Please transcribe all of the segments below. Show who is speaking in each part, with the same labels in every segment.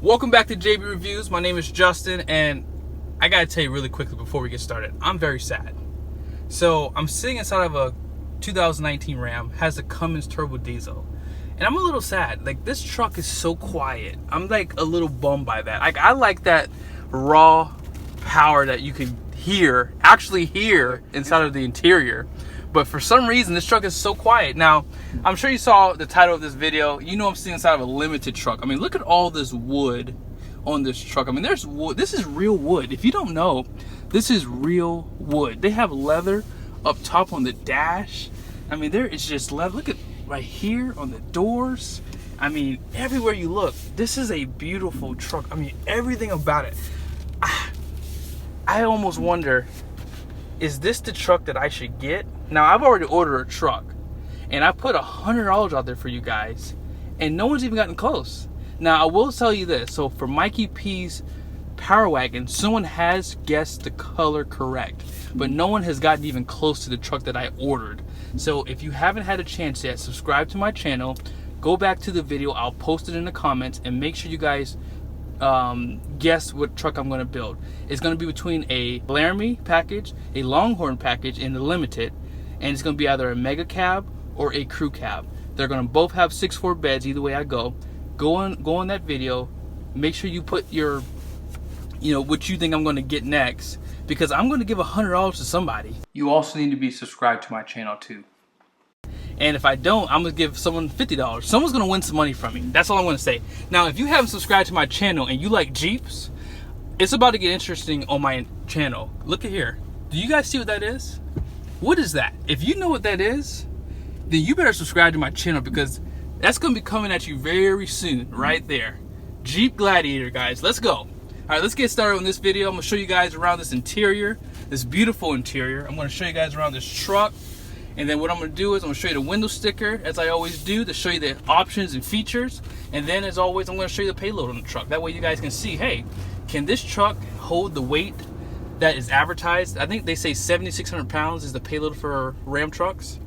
Speaker 1: Welcome back to JB Reviews. My name is Justin, and I gotta tell you really quickly before we get started, I'm very sad. So I'm sitting inside of a 2019 Ram, has a Cummins turbo diesel, and I'm a little sad. Like, this truck is so quiet. I'm like a little bummed by that. Like, I like that raw power that you can actually hear inside of the interior. But for some reason, this truck is so quiet. Now, I'm sure you saw the title of this video. You know I'm sitting inside of a limited truck. I mean, look at all this wood on this truck. I mean, there's wood. This is real wood. If you don't know, this is real wood. They have leather up top on the dash. I mean, there is just leather. Look at right here on the doors. I mean, everywhere you look, this is a beautiful truck. I mean, everything about it. I almost wonder, is this the truck that I should get? Now, I've already ordered a truck, and I put $100 out there for you guys, and no one's even gotten close. Now, I will tell you this. So for Mikey P's Power Wagon, someone has guessed the color correct, but no one has gotten even close to the truck that I ordered. So if you haven't had a chance yet, subscribe to my channel, go back to the video, I'll post it in the comments, and make sure you guys guess what truck I'm going to build. It's going to be between a Laramie package, a Longhorn package, and the Limited, and it's going to be either a mega cab or a crew cab. They're going to both have 6'4" beds either way I go. Go on that video, make sure you put your, what you think I'm going to get next, because I'm going to give $100 to somebody. You also need to be subscribed to my channel too. And if I don't, I'm going to give someone $50. Someone's going to win some money from me. That's all I'm going to say. Now, if you haven't subscribed to my channel and you like Jeeps, it's about to get interesting on my channel. Look at here. Do you guys see what that is? What is that? If you know what that is, then you better subscribe to my channel, because that's going to be coming at you very soon, right there. Jeep Gladiator, guys. Let's go. All right, let's get started on this video. I'm going to show you guys around this interior, this beautiful interior. I'm going to show you guys around this truck. And then what I'm going to do is I'm going to show you the window sticker, as I always do, to show you the options and features. And then, as always, I'm going to show you the payload on the truck. That way you guys can see, hey, can this truck hold the weight that is advertised? I think they say 7,600 pounds is the payload for Ram trucks.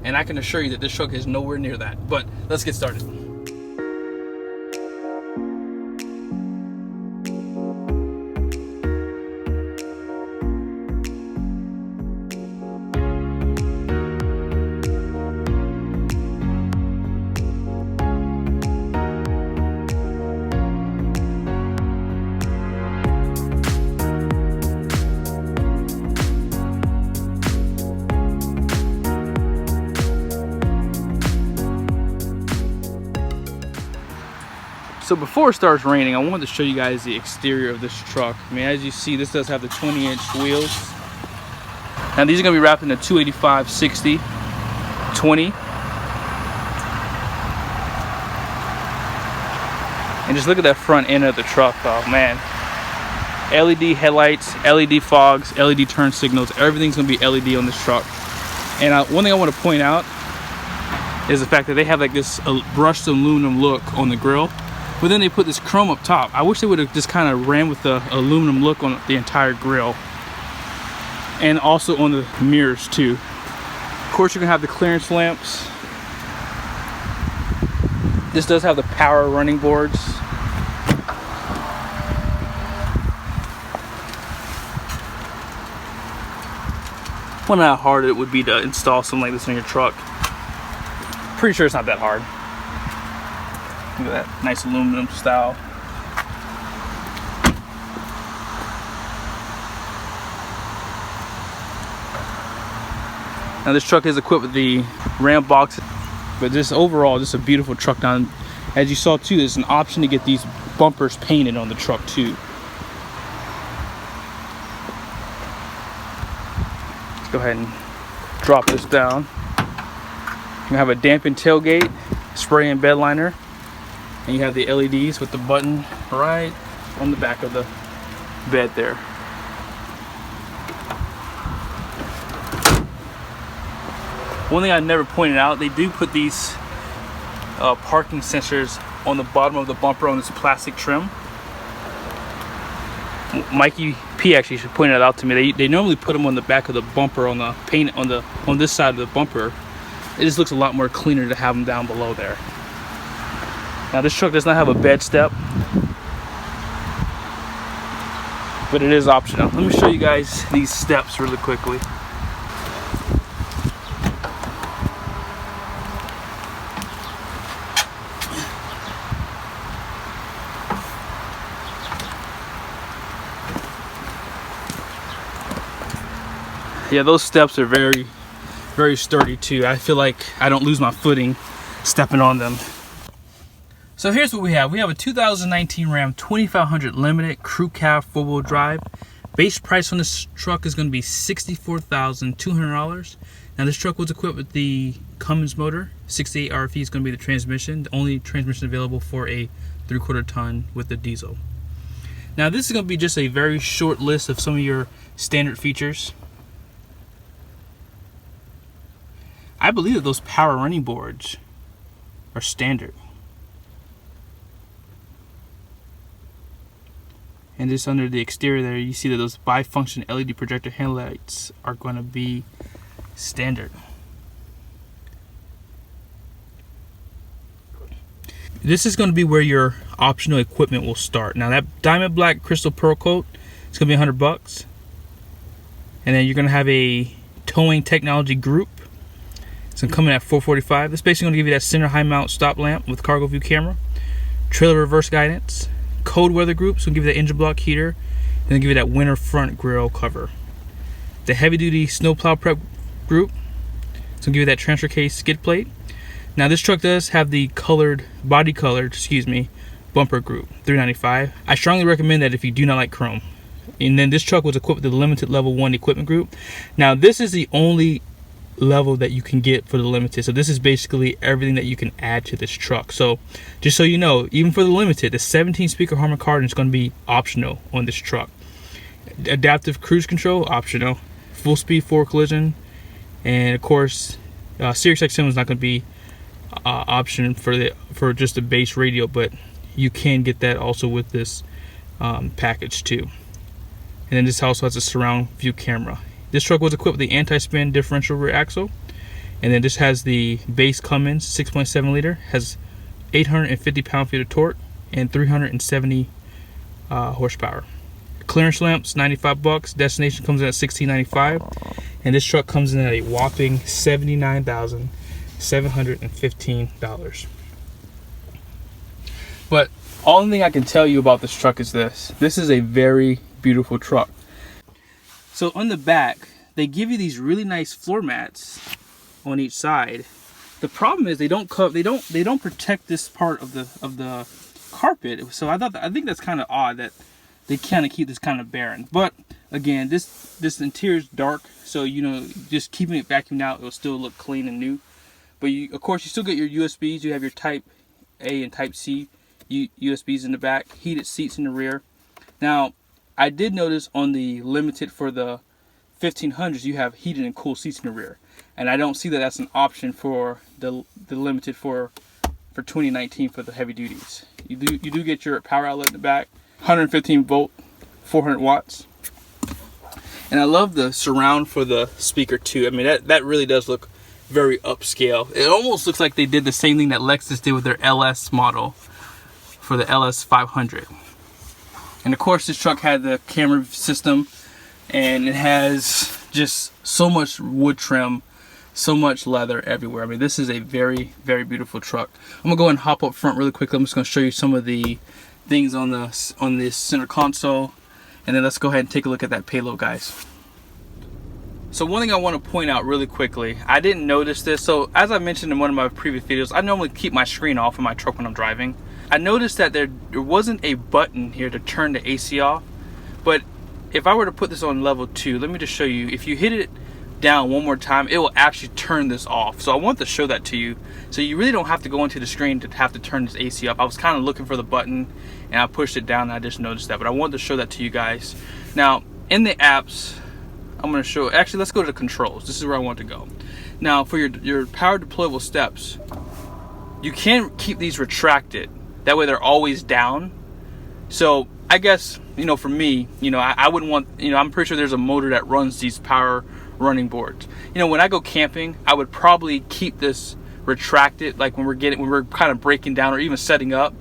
Speaker 1: And I can assure you that this truck is nowhere near that. But let's get started. So before it starts raining, I wanted to show you guys the exterior of this truck. I mean, as you see, this does have the 20-inch wheels. Now these are going to be wrapped in a 285, 60, 20. And just look at that front end of the truck. Oh man. LED headlights, LED fogs, LED turn signals. Everything's going to be LED on this truck. And one thing I want to point out is the fact that they have like this brushed aluminum look on the grille. But then they put this chrome up top. I wish they would have just kind of ran with the aluminum look on the entire grille. And also on the mirrors too. Of course, you're gonna have the clearance lamps. This does have the power running boards. I wonder how hard it would be to install something like this on your truck. Pretty sure it's not that hard. Look at that nice aluminum style. Now this truck is equipped with the Ram box, but this overall, just a beautiful truck. Down, as you saw too, there's an option to get these bumpers painted on the truck too. Let's go ahead and drop this down. You have a dampened tailgate, spray and bed liner. And you have the LEDs with the button right on the back of the bed there. One thing I never pointed out, they do put these parking sensors on the bottom of the bumper on this plastic trim. Mikey P actually should point it out to me. They normally put them on the back of the bumper, on the paint on this side of the bumper. It just looks a lot more cleaner to have them down below there. Now this truck does not have a bed step. but it is optional. Let me show you guys these steps really quickly. Yeah, those steps are very, very sturdy too. I feel like I don't lose my footing stepping on them. So here's what we have. We have a 2019 Ram 2500 Limited Crew Cab 4-wheel drive. Base price on this truck is going to be $64,200. Now this truck was equipped with the Cummins motor. 68 RFE is going to be the transmission. The only transmission available for a 3/4 ton with the diesel. Now this is going to be just a very short list of some of your standard features. I believe that those power running boards are standard. And just under the exterior there, you see that those bifunction LED projector headlights are going to be standard. This is going to be where your optional equipment will start. Now that diamond black crystal pearl coat, it's going to be $100. And then you're going to have a towing technology group. It's going to come in at $445. This basically going to give you that center high mount stop lamp with cargo view camera, trailer reverse guidance, cold weather group, so give you that engine block heater, and then give you that winter front grille cover. The heavy duty snowplow prep group, so give you that transfer case skid plate. Now this truck does have the body colored bumper group, $395. I strongly recommend that if you do not like chrome. And then this truck was equipped with the limited level 1 equipment group. Now this is the only level that you can get for the limited, so this is basically everything that you can add to this truck. So just so you know, even for the limited, the 17 speaker Harman Kardon is going to be optional on this truck. Adaptive cruise control, optional. Full speed forward collision, and of course Sirius XM is not going to be option for just the base radio, but you can get that also with this package too. And then this also has a surround view camera. This truck was equipped with the anti-spin differential rear axle, and then this has the base Cummins 6.7 liter, has 850 pound-feet of torque and 370 horsepower. Clearance lamps, $95. Destination comes in at $1695, and this truck comes in at a whopping $79,715. But only thing I can tell you about this truck is this: this is a very beautiful truck. So on the back, they give you these really nice floor mats on each side. The problem is they don't protect this part of the carpet. So I think that's kind of odd that they kind of keep this kind of barren. But again, this interior is dark, so you know, just keeping it vacuumed out, it'll still look clean and new. But of course, you still get your USBs. You have your Type A and Type C USBs in the back, heated seats in the rear. Now, I did notice on the limited for the 1500s, you have heated and cooled seats in the rear, and I don't see that that's an option for the limited for 2019 for the heavy duties. You do get your power outlet in the back, 115 volt, 400 watts, and I love the surround for the speaker too. I mean, that really does look very upscale. It almost looks like they did the same thing that Lexus did with their LS model for the LS 500. And of course, this truck had the camera system, and it has just so much wood trim, so much leather everywhere. I mean, this is a very, very beautiful truck. I'm gonna go ahead and hop up front really quickly. I'm just gonna show you some of the things on this center console, and then let's go ahead and take a look at that payload, guys. So one thing I want to point out really quickly, I didn't notice this. So as I mentioned in one of my previous videos, I normally keep my screen off in my truck when I'm driving. I noticed that there wasn't a button here to turn the AC off, but if I were to put this on level 2, let me just show you. If you hit it down one more time, it will actually turn this off. So I want to show that to you, so you really don't have to go into the screen to have to turn this AC off. I was kind of looking for the button, and I pushed it down, and I just noticed that, but I wanted to show that to you guys. Now, in the apps, I'm going to show, actually, let's go to the controls. This is where I want to go. Now, for your power deployable steps, you can keep these retracted. That way they're always down. So I guess, you know, for me, you know, I wouldn't want, you know, I'm pretty sure there's a motor that runs these power running boards. You know, when I go camping, I would probably keep this retracted, like when we're kind of breaking down or even setting up.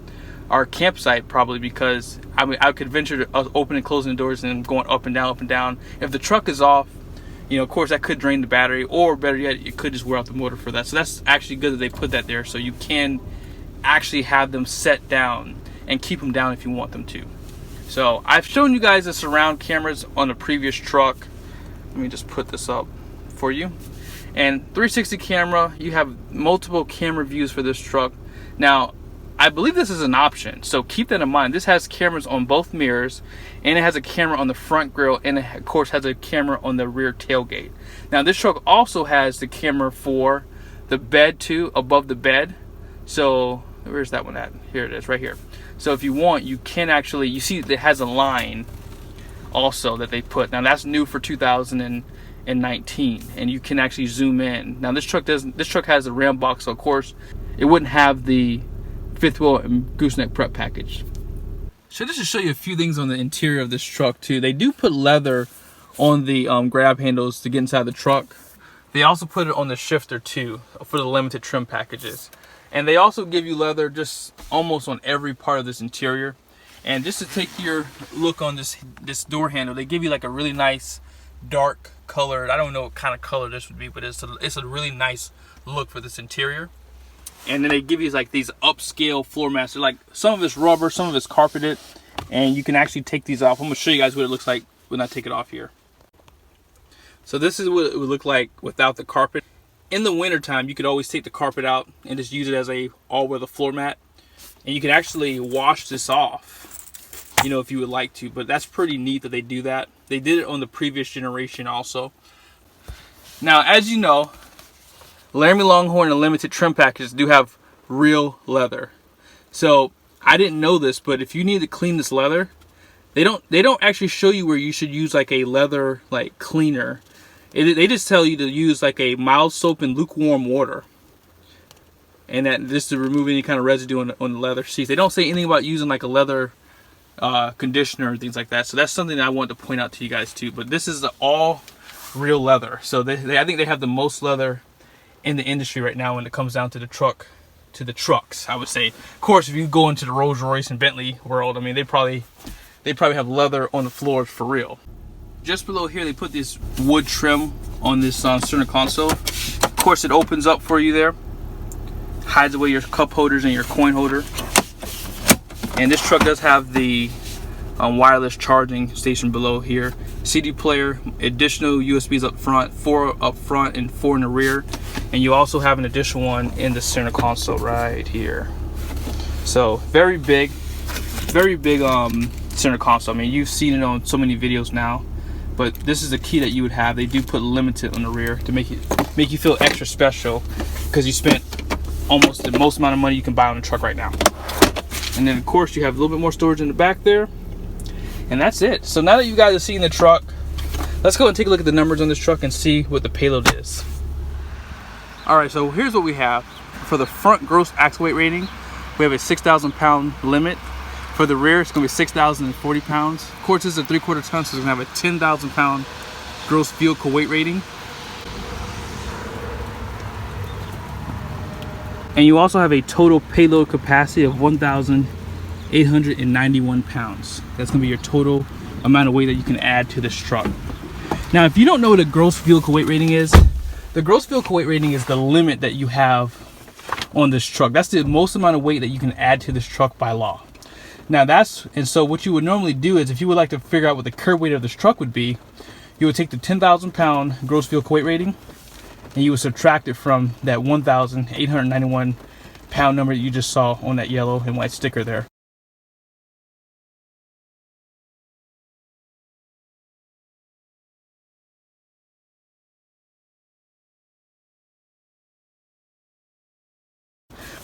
Speaker 1: our campsite, probably, because I mean, I could venture to opening and closing the doors and going up and down, up and down. If the truck is off, you know, of course, that could drain the battery, or better yet, it could just wear out the motor for that. So that's actually good that they put that there, so you can actually have them set down and keep them down if you want them to. So I've shown you guys the surround cameras on the previous truck. Let me just put this up for you. And 360 camera, you have multiple camera views for this truck. Now, I believe this is an option, so keep that in mind. This has cameras on both mirrors, and it has a camera on the front grille, and it of course has a camera on the rear tailgate. Now this truck also has the camera for the bed too, above the bed. So where's that one at? Here it is, right here. So if you want, you can actually, you see it has a line also that they put. Now that's new for 2019, and you can actually zoom in. Now this truck doesn't, this truck has a Ram box, so of course it wouldn't have the fifth wheel and gooseneck prep package. So just to show you a few things on the interior of this truck too, they do put leather on the grab handles to get inside the truck. They also put it on the shifter too for the limited trim packages. And they also give you leather just almost on every part of this interior. And just to take your look on this door handle, they give you like a really nice dark colored, I don't know what kind of color this would be, but it's a really nice look for this interior. And then they give you like these upscale floor mats. They're like, some of it's rubber, some of it's carpeted, and you can actually take these off. I'm gonna show you guys what it looks like when I take it off here. So this is what it would look like without the carpet. In the winter time, you could always take the carpet out and just use it as a all-weather floor mat. And you can actually wash this off, you know, if you would like to. But that's pretty neat that they do that. They did it on the previous generation also. Now, as you know, Laramie Longhorn and limited trim packages do have real leather. So I didn't know this, but if you need to clean this leather, they don't actually show you where you should use like a leather like cleaner. They just tell you to use like a mild soap and lukewarm water, and that just to remove any kind of residue on the leather seats. They don't say anything about using like a leather conditioner and things like that. So that's something that I wanted to point out to you guys too. But this is all real leather. So I think they have the most leather in the industry right now when it comes down to the trucks, I would say. Of course, if you go into the Rolls Royce and Bentley world, I mean, they probably have leather on the floors for real. Just below here, they put this wood trim on this center console. Of course, it opens up for you there, hides away your cup holders and your coin holder. And this truck does have the wireless charging station below here. CD player, additional USBs up front, 4 up front and 4 in the rear. And you also have an additional one in the center console right here. So very big center console. I mean, you've seen it on so many videos now, but this is the key that you would have. They do put limited on the rear to make you feel extra special, because you spent almost the most amount of money you can buy on a truck right now. And then of course you have a little bit more storage in the back there, and that's it. So now that you guys have seen the truck, let's go and take a look at the numbers on this truck and see what the payload is. All right, so here's what we have. For the front gross axle weight rating, we have a 6,000 pound limit. For the rear, it's gonna be 6,040 pounds. Of course, this is a 3/4 ton, so it's gonna have a 10,000 pound gross vehicle weight rating. And you also have a total payload capacity of 1,891 pounds. That's gonna be your total amount of weight that you can add to this truck. Now, if you don't know what a gross vehicle weight rating is, the gross vehicle weight rating is the limit that you have on this truck. That's the most amount of weight that you can add to this truck by law. Now so what you would normally do is, if you would like to figure out what the curb weight of this truck would be, you would take the 10,000 pound gross vehicle weight rating and you would subtract it from that 1,891 pound number that you just saw on that yellow and white sticker there.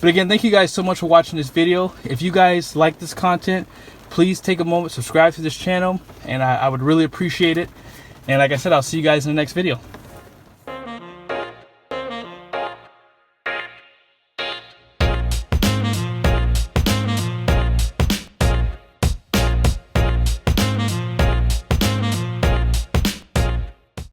Speaker 1: But again, thank you guys so much for watching this video. If you guys like this content, please take a moment, subscribe to this channel, and I would really appreciate it. And like I said, I'll see you guys in the next video.